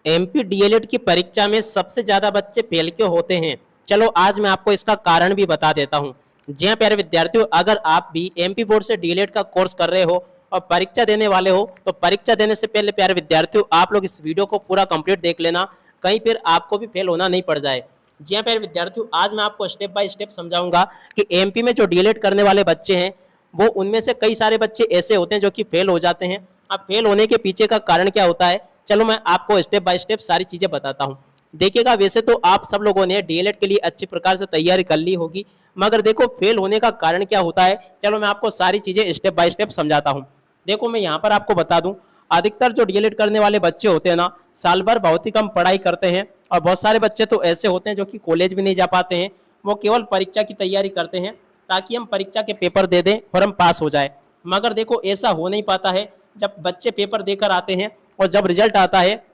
MP DElEd की परीक्षा में सबसे ज्यादा बच्चे फेल क्यों होते हैं? चलो आज मैं आपको इसका कारण भी बता देता हूँ। जी हाँ प्यारे विद्यार्थियों, अगर आप भी एमपी बोर्ड से डीएलएड का कोर्स कर रहे हो और परीक्षा देने वाले हो, तो परीक्षा देने से पहले प्यारे विद्यार्थियों आप लोग इस वीडियो को पूरा कंप्लीट देख लेना, कहीं फिर आपको भी फेल होना नहीं पड़ जाए। जी हाँ प्यारे विद्यार्थियों, आज मैं आपको स्टेप बाय स्टेप समझाऊंगा कि एमपी में जो डीएलएड करने वाले बच्चे हैं, वो उनमें से कई सारे बच्चे ऐसे होते हैं जो कि फेल हो जाते हैं। अब फेल होने के पीछे का कारण क्या होता है, चलो मैं आपको स्टेप बाय स्टेप सारी चीजें बताता हूँ। देखिएगा, वैसे तो आप सब लोगों ने डीएलएड के लिए अच्छी प्रकार से तैयारी कर ली होगी, मगर देखो फेल होने का कारण क्या होता है, चलो मैं आपको सारी चीजें स्टेप बाय स्टेप समझाता हूँ। देखो मैं यहाँ पर आपको बता दूं, अधिकतर जो डीएलएड करने वाले बच्चे होते हैं ना, साल भर बहुत ही कम पढ़ाई करते हैं और बहुत सारे बच्चे तो ऐसे होते हैं जो कि कॉलेज भी नहीं जा पाते हैं। वो केवल परीक्षा की तैयारी करते हैं ताकि हम परीक्षा के पेपर दे दें और हम पास हो जाए। मगर देखो ऐसा हो नहीं पाता है। जब बच्चे पेपर देकर आते हैं और जब रिजल्ट आता है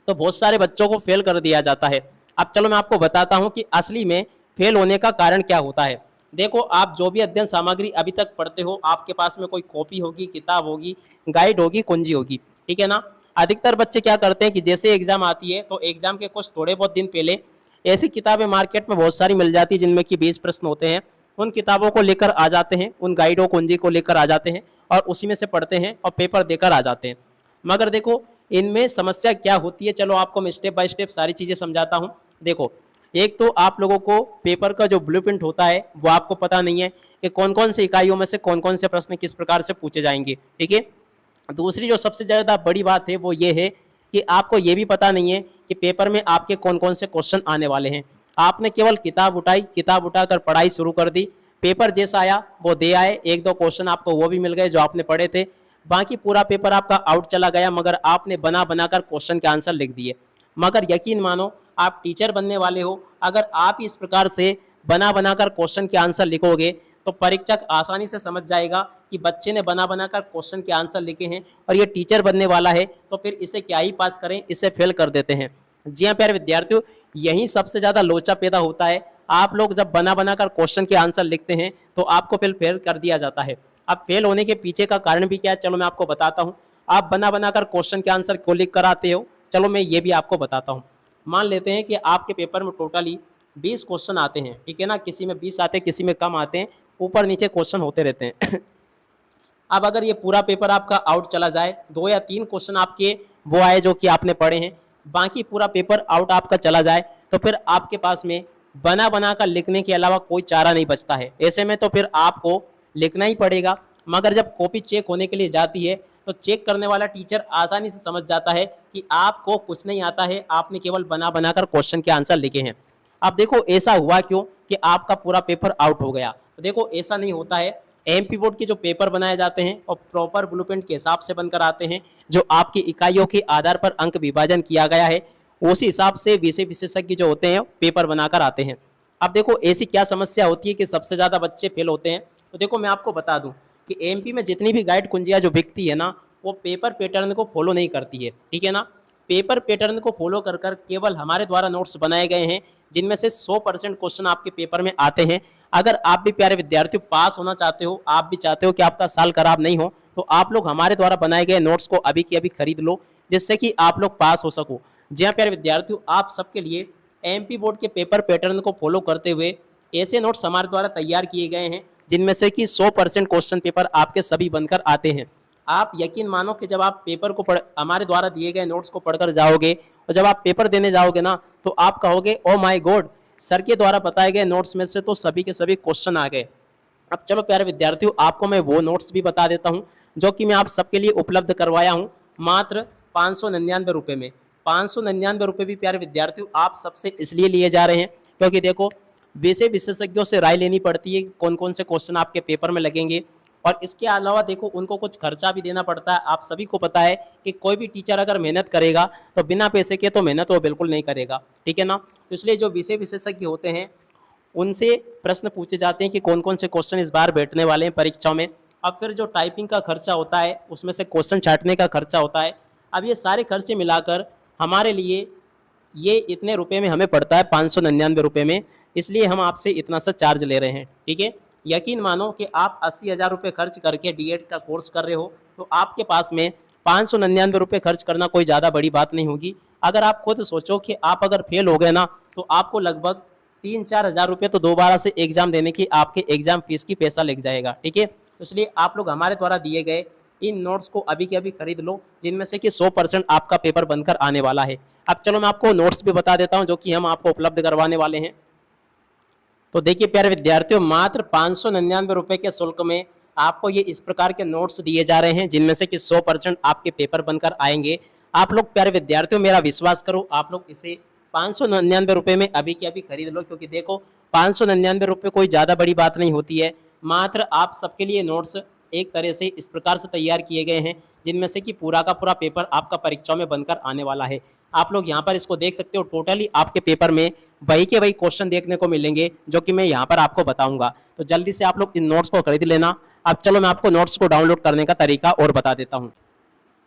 तो बहुत सारे बच्चों को फेल कर दिया जाता है। अब चलो मैं आपको बताता हूं कि असली में फेल होने का कारण क्या होता है। देखो, आप जो भी अध्ययन सामग्री अभी तक पढ़ते हो, आपके पास में कोई कॉपी होगी, किताब होगी, गाइड होगी, कुंजी होगी, ठीक है ना। अधिकतर बच्चे क्या करते हैं कि जैसे एग्जाम आती है तो एग्जाम के कुछ थोड़े बहुत दिन पहले ऐसी किताबें मार्केट में बहुत सारी मिल जाती है जिनमें कि 20 प्रश्न होते हैं। उन किताबों को लेकर आ जाते हैं, उन गाइडों कुंजी को लेकर आ जाते हैं और उसी में से पढ़ते हैं और पेपर देकर आ जाते हैं। मगर देखो इनमें समस्या क्या होती है, चलो आपको मैं स्टेप बाय स्टेप सारी चीजें समझाता हूँ। देखो, एक तो आप लोगों को पेपर का जो ब्लूप्रिंट होता है वो आपको पता नहीं है कि कौन कौन से इकाइयों में से कौन कौन से प्रश्न किस प्रकार से पूछे जाएंगे, ठीक है। दूसरी जो सबसे ज्यादा बड़ी बात है वो ये है कि आपको ये भी पता नहीं है कि पेपर में आपके कौन कौन से क्वेश्चन आने वाले हैं। आपने केवल किताब उठाई, किताब उठाकर पढ़ाई शुरू कर दी, पेपर जैसा आया वो दे आए, एक दो क्वेश्चन आपको वो भी मिल गए जो आपने पढ़े थे, बाकी पूरा पेपर आपका आउट चला गया, मगर आपने बना बनाकर क्वेश्चन के आंसर लिख दिए। मगर यकीन मानो, आप टीचर बनने वाले हो, अगर आप इस प्रकार से बना बनाकर क्वेश्चन के आंसर लिखोगे तो परीक्षक आसानी से समझ जाएगा कि बच्चे ने बना बनाकर क्वेश्चन के आंसर लिखे हैं और ये टीचर बनने वाला है, तो फिर इसे क्या ही पास करें, इसे फेल कर देते हैं। जी हाँ प्यारे विद्यार्थियों, यही सबसे ज्यादा लोचा पैदा होता है। आप लोग जब बना बनाकर क्वेश्चन के आंसर लिखते हैं तो आपको फिर फेल कर दिया जाता है। अब फेल होने के पीछे का कारण भी क्या है, चलो मैं आपको बताता हूँ। आप बना बनाकर क्वेश्चन के आंसर क्यों लिख कर आते हो, चलो मैं ये भी आपको बताता हूँ। मान लेते हैं कि आपके पेपर में टोटली 20 क्वेश्चन आते हैं, ठीक है ना, किसी में 20 आते हैं, किसी में कम आते हैं, ऊपर नीचे क्वेश्चन होते रहते हैं। अब अगर ये पूरा पेपर आपका आउट चला जाए, 2 या 3 क्वेश्चन आपके वो आए जो कि आपने पढ़े हैं, बाकी पूरा पेपर आउट आपका चला जाए, तो फिर आपके पास में बना बना कर लिखने के अलावा कोई चारा नहीं बचता है। ऐसे में तो फिर आपको लिखना ही पड़ेगा। मगर जब कॉपी चेक होने के लिए जाती है तो चेक करने वाला टीचर आसानी से समझ जाता है कि आपको कुछ नहीं आता है, आपने केवल बना बनाकर क्वेश्चन के आंसर लिखे हैं। अब देखो ऐसा हुआ क्यों कि आपका पूरा पेपर आउट हो गया। तो देखो ऐसा नहीं होता है। एमपी बोर्ड के जो पेपर बनाए जाते हैं और प्रॉपर ब्लूप्रिंट के हिसाब से बनकर आते हैं, जो आपकी इकाइयों के आधार पर अंक विभाजन किया गया है, उसी हिसाब से विषय विशेषज्ञ जो होते हैं पेपर बनाकर आते हैं। अब देखो ऐसी क्या समस्या होती है कि सबसे ज्यादा बच्चे फेल होते हैं। तो देखो मैं आपको बता दूं कि एमपी में जितनी भी गाइड कुंजियां जो बिकती है ना, वो पेपर पैटर्न को फॉलो नहीं करती है, ठीक है ना। पेपर पैटर्न को फॉलो कर कर केवल हमारे द्वारा नोट्स बनाए गए हैं, जिनमें से 100% क्वेश्चन आपके पेपर में आते हैं। अगर आप भी प्यारे विद्यार्थियों पास होना चाहते हो, आप भी चाहते हो कि आपका साल खराब नहीं हो, तो आप लोग हमारे द्वारा बनाए गए नोट्स को अभी की अभी खरीद लो, जिससे कि आप लोग पास हो सको। जी हाँ प्यारे विद्यार्थियों, आप सबके लिए एमपी बोर्ड के पेपर पैटर्न को फॉलो करते हुए ऐसे नोट्स हमारे द्वारा तैयार किए गए हैं, जिनमें से कि 100% क्वेश्चन पेपर आपके सभी बनकर आते हैं। आप यकीन मानो कि जब आप पेपर को पढ़ हमारे द्वारा दिए गए नोट्स को पढ़कर जाओगे और जब आप पेपर देने जाओगे ना, तो आप कहोगे ओ माय गॉड, सर के द्वारा बताए गए नोट्स में से तो सभी के सभी क्वेश्चन आ गए। अब चलो प्यारे विद्यार्थियों, आपको मैं वो नोट्स भी बता देता हूँ जो कि मैं आप सबके लिए उपलब्ध करवाया हूँ मात्र 599 रुपये में। 599 रुपये भी प्यारे विद्यार्थियों आप सबसे इसलिए लिए जा रहे हैं क्योंकि देखो विषय विशेषज्ञों से राय लेनी पड़ती है कौन कौन से क्वेश्चन आपके पेपर में लगेंगे, और इसके अलावा देखो उनको कुछ खर्चा भी देना पड़ता है। आप सभी को पता है कि कोई भी टीचर अगर मेहनत करेगा तो बिना पैसे के तो मेहनत वो बिल्कुल नहीं करेगा, ठीक है ना। तो इसलिए जो विषय विशेषज्ञ होते हैं उनसे प्रश्न पूछे जाते हैं कि कौन कौन से क्वेश्चन इस बार बैठने वाले हैं परीक्षाओं में। अब फिर जो टाइपिंग का खर्चा होता है, उसमें से क्वेश्चन छांटने का खर्चा होता है। अब ये सारे खर्चे मिलाकर हमारे लिए ये इतने रुपए में हमें पड़ता है 599 रुपये में, इसलिए हम आपसे इतना सा चार्ज ले रहे हैं, ठीक है। यकीन मानो कि आप 80,000 रुपये खर्च करके डीएड का कोर्स कर रहे हो, तो आपके पास में 599 रुपये खर्च करना कोई ज़्यादा बड़ी बात नहीं होगी। अगर आप खुद सोचो कि आप अगर फेल हो गए ना तो आपको लगभग 3-4 हज़ार रुपये तो दोबारा से एग्जाम देने की आपके एग्जाम फीस की पैसा लग जाएगा। ठीक है, इसलिए आप लोग हमारे द्वारा दिए गए इन नोट्स को अभी के अभी खरीद लो, जिनमें से कि 100% आपका पेपर बनकर आने वाला है। अब चलो मैं आपको नोट्स भी बता देता हूं जो कि हम आपको उपलब्ध करवाने वाले हैं। तो देखिए प्यारे विद्यार्थियों, मात्र 599 रुपए के शुल्क में आपको ये इस प्रकार के नोट्स दिए जा रहे हैं, जिनमें से कि 100% आपके पेपर बनकर आएंगे। आप लोग प्यारे विद्यार्थियों मेरा विश्वास करो, आप लोग इसे 599 रुपए में अभी के अभी खरीद लो, क्योंकि देखो 599 रुपये कोई ज़्यादा बड़ी बात नहीं होती है। मात्र आप सबके लिए नोट्स एक तरह से इस प्रकार से तैयार किए गए हैं, जिनमें से कि पूरा का पूरा पेपर आपका परीक्षा में बनकर आने वाला है। आप लोग यहाँ पर इसको देख सकते हो, टोटली आपके पेपर में वही के वही क्वेश्चन देखने को मिलेंगे जो कि मैं यहाँ पर आपको बताऊंगा। तो जल्दी से आप लोग इन नोट्स को खरीद लेना। अब चलो मैं आपको नोट्स को डाउनलोड करने का तरीका और बता देता हूँ।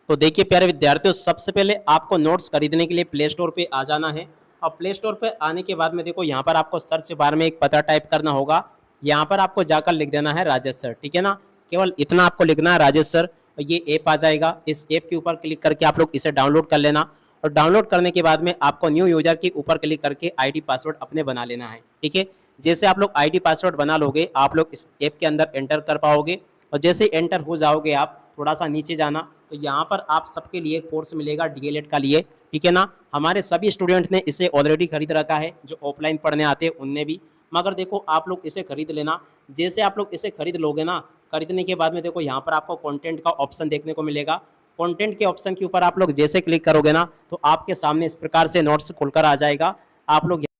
तो देखिए प्यारे विद्यार्थियों, सबसे पहले आपको नोट्स खरीदने के लिए प्ले स्टोर पे आ जाना है। और प्ले स्टोर पे आने के बाद में देखो यहाँ पर आपको सर्च बार में एक पता टाइप करना होगा। यहाँ पर आपको जाकर लिख देना है राजेश सर, ठीक है ना, केवल इतना आपको लिखना है राजेश सर। ये ऐप आ जाएगा, इस ऐप के ऊपर क्लिक करके आप लोग इसे डाउनलोड कर लेना। और डाउनलोड करने के बाद में आपको न्यू यूजर के ऊपर क्लिक करके आईडी पासवर्ड अपने बना लेना है। ठीक है, जैसे आप लोग आईडी पासवर्ड बना लोगे, आप लोग इस ऐप के अंदर एंटर कर पाओगे। और जैसे एंटर हो जाओगे आप थोड़ा सा नीचे जाना, तो यहाँ पर आप सबके लिए कोर्स मिलेगा डीएलएड का लिए। ठीक है ना, हमारे सभी स्टूडेंट ने इसे ऑलरेडी खरीद रखा है, जो ऑफलाइन पढ़ने आते हैं उनने भी। मगर देखो आप लोग इसे खरीद लेना। जैसे आप लोग इसे खरीद लोगे ना, खरीदने के बाद में देखो यहाँ पर आपको कंटेंट का ऑप्शन देखने को मिलेगा। कंटेंट के ऑप्शन के ऊपर आप लोग जैसे क्लिक करोगे ना, तो आपके सामने इस प्रकार से नोट्स खुलकर आ जाएगा। आप लोग